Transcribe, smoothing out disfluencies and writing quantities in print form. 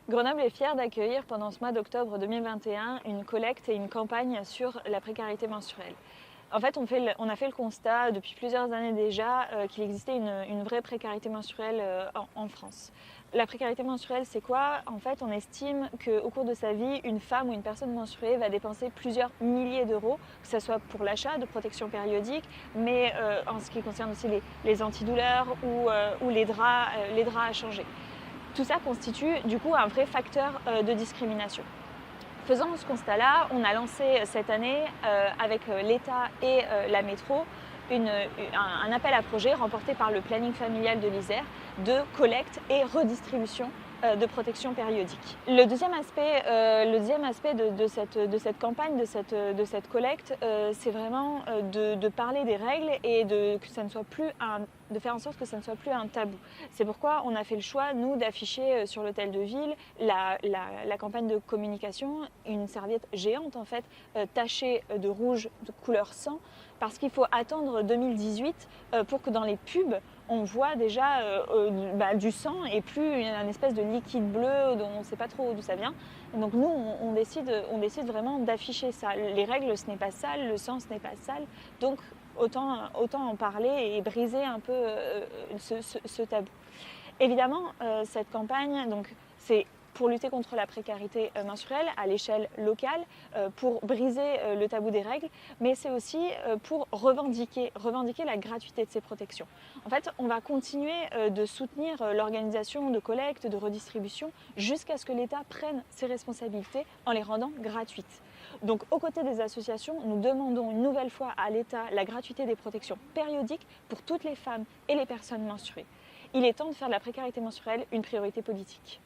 Grenoble est fière d'accueillir pendant ce mois d'octobre 2021 une collecte et une campagne sur la précarité menstruelle. En fait, on a fait le constat depuis plusieurs années déjà qu'il existait une vraie précarité menstruelle en France. La précarité menstruelle, c'est quoi? En fait, on estime qu'au cours de sa vie, une femme ou une personne menstruée va dépenser plusieurs milliers d'euros, que ce soit pour l'achat de protection périodique, mais en ce qui concerne aussi les antidouleurs ou les draps à changer. Tout ça constitue du coup un vrai facteur de discrimination. Faisant ce constat-là, on a lancé cette année avec l'État et la métro un appel à projet remporté par le planning familial de l'Isère de collecte et redistribution de protection périodique. Le deuxième aspect de cette campagne, de cette collecte, c'est vraiment de parler des règles et de faire en sorte que ça ne soit plus un tabou. C'est pourquoi on a fait le choix, nous, d'afficher sur l'hôtel de ville la campagne de communication, une serviette géante en fait, tachée de rouge de couleur sang, parce qu'il faut attendre 2018 pour que dans les pubs, on voit déjà du sang et plus une espèce de liquide bleu dont on ne sait pas trop d'où ça vient. Donc nous, on décide vraiment d'afficher ça. Les règles, ce n'est pas sale, le sang, ce n'est pas sale. Donc autant en parler et briser un peu ce tabou. Évidemment, cette campagne, donc, c'est pour lutter contre la précarité menstruelle à l'échelle locale, pour briser le tabou des règles, mais c'est aussi pour revendiquer la gratuité de ces protections. En fait, on va continuer de soutenir l'organisation de collecte, de redistribution, jusqu'à ce que l'État prenne ses responsabilités en les rendant gratuites. Donc, aux côtés des associations, nous demandons une nouvelle fois à l'État la gratuité des protections périodiques pour toutes les femmes et les personnes menstruées. Il est temps de faire de la précarité menstruelle une priorité politique.